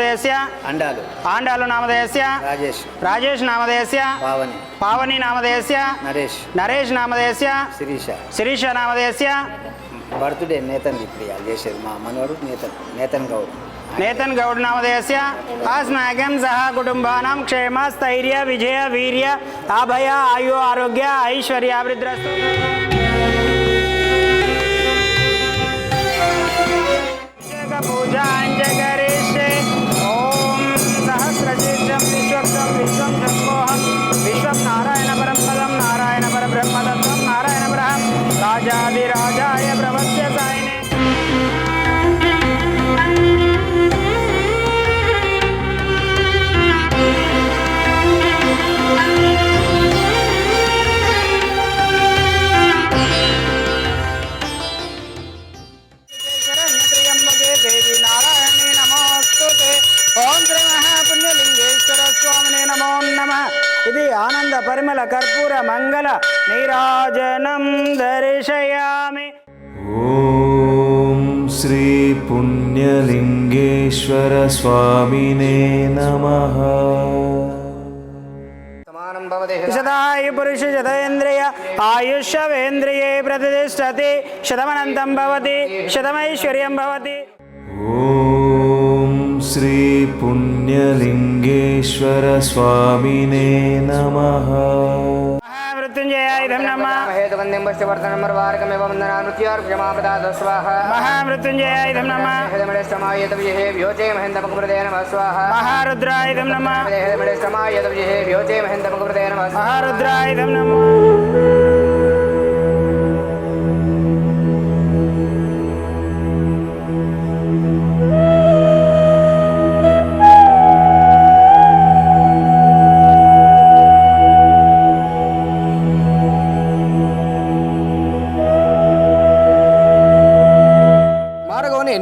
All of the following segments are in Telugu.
నామధేయస్య అండాలు ఆండాలు నామధేయస్య రాజేష్ రాజేష్ నామధేయస్య పావని పావని నామధేయస్య నరేష్ నరేష్ నామధేయస్య శిరీష శిరీష నామధేయస్య బర్త్డే నేతన్ ఇప్పుడు ఇవాళ చేసేది మా మనవడు నేతన్ గౌడ్ నేతన్ గౌడ్ నామధేయస్య अस्माकं सह कुटुम्बानां क्षेम स्थैर्य विजय वीर्य अभय आयु आरोग्य ऐश्वर्याभिवृद्धिरस्तु। पूजां च करिष्ये ॐ सहस्रशीर्षं विश्वक्तं विश्वं शम्भोऽहं विश्वं नारायणपरं पदं नारायणपरब्रह्मतत्त्वं नारायणपरं राजाधिराजाय प्रपद्य सायिने। ఓం శ్రీ మహాపుణ్యలింగేశ్వర స్వామినే నమో నమః. ఇది ఆనంద పరిమళ కర్పూర మంగళ నీరాజనం దర్శయామి. ఓం శ్రీ పుణ్యలింగేశ్వర స్వామినే నమః. శతాయు పురుష శతేంద్రియ ఆయుష్యేంద్రియే ప్రతిష్టతి శతమనంతం భవతి శతమైశ్వర్యం భవతి. ఓం శ్రీ పుణ్యలింగేశ్వర స్వామినే నమః. మహామృత్యుంజయాయుధం నమః. మహామృత్యుంజయాయుధం నమః. మహారుద్రాయుధం నమః. మహారుద్రాయుధం నమః.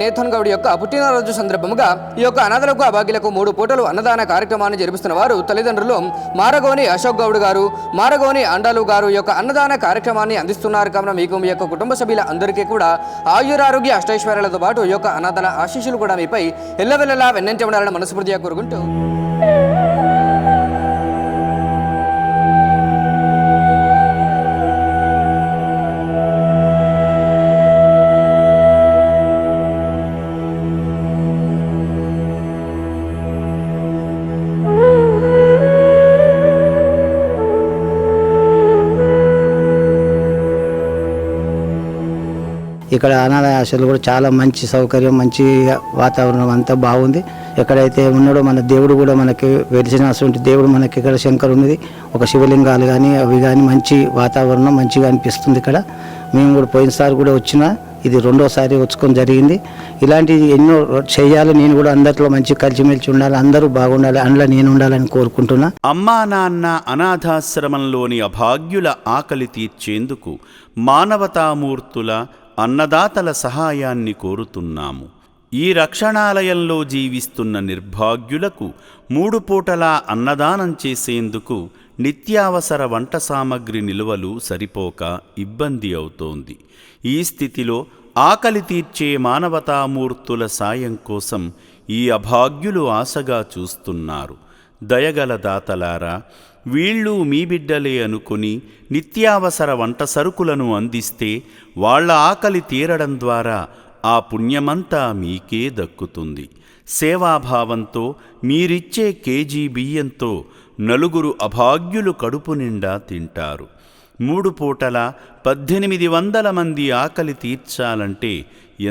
నేతన్ గౌడ్ యొక్క పుట్టినరోజు సందర్భముగా ఈ యొక్క అనాథలకు అభాగ్యులకు 3 పూటలు అన్నదాన కార్యక్రమాన్ని జరిపిస్తున్న వారు తల్లిదండ్రులు మారగోని అశోక్ గౌడ్ గారు, మారగోని అండాలు గారు యొక్క అన్నదాన కార్యక్రమాన్ని అందిస్తున్నారు. కావున మీకు మీ యొక్క కుటుంబ సభ్యుల అందరికీ కూడా ఆయురారోగ్య అష్టైశ్వర్యాలతో పాటు ఈ యొక్క అనాథల ఆశీస్సులు కూడా మీపై ఎల్లవెల్లలా వెన్నంటి ఉండాలని మనస్ఫూర్తిగా కోరుకుంటూ ఇక్కడ అనాథ ఆశ్రమాలు కూడా చాలా మంచి సౌకర్యం, మంచి వాతావరణం అంతా బాగుంది. ఎక్కడైతే ఉన్నాడో మన దేవుడు కూడా మనకి వెలిసినటువంటి దేవుడు మనకి ఇక్కడ శంకర్ ఉన్నది, ఒక శివలింగాలు కానీ అవి కానీ మంచి వాతావరణం మంచిగా అనిపిస్తుంది. ఇక్కడ మేము కూడా పోయినసారి కూడా వచ్చినా, ఇది 2వసారి వచ్చుకొని జరిగింది. ఇలాంటివి ఎన్నో చేయాలి. నేను కూడా అందరిలో మంచి కలిసిమెలిసి ఉండాలి, అందరూ బాగుండాలి, అందులో నేను ఉండాలని కోరుకుంటున్నా. అమ్మా నాన్న అనాథాశ్రమంలోని అభాగ్యుల ఆకలి తీర్చేందుకు మానవతామూర్తుల అన్నదాతల సహాయాన్ని కోరుతున్నాము. ఈ రక్షణాలయంలో జీవిస్తున్న నిర్భాగ్యులకు 3 పూటలా అన్నదానం చేసేందుకు నిత్యావసర వంట సామగ్రి నిల్వలు సరిపోక ఇబ్బంది అవుతోంది. ఈ స్థితిలో ఆకలి తీర్చే మానవతామూర్తుల సాయం కోసం ఈ అభాగ్యులు ఆశగా చూస్తున్నారు. దయగల దాతలారా, వీళ్ళు మీ బిడ్డలే అనుకుని నిత్యావసర వంట సరుకులను అందిస్తే వాళ్ల ఆకలి తీరడం ద్వారా ఆ పుణ్యమంతా మీకే దక్కుతుంది. సేవాభావంతో మీరిచ్చే కేజీ బియ్యంతో 4 అభాగ్యులు కడుపు నిండా తింటారు. 3 పూటల 1800 మంది ఆకలి తీర్చాలంటే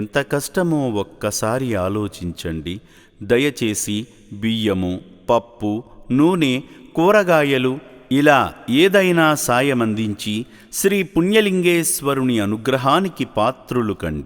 ఎంత కష్టమో ఒక్కసారి ఆలోచించండి. దయచేసి బియ్యము, పప్పు, నూనె, కూరగాయలు ఇలా ఏదైనా సాయమందించి శ్రీ పుణ్యలింగేశ్వరుని అనుగ్రహానికి పాత్రులు కండి.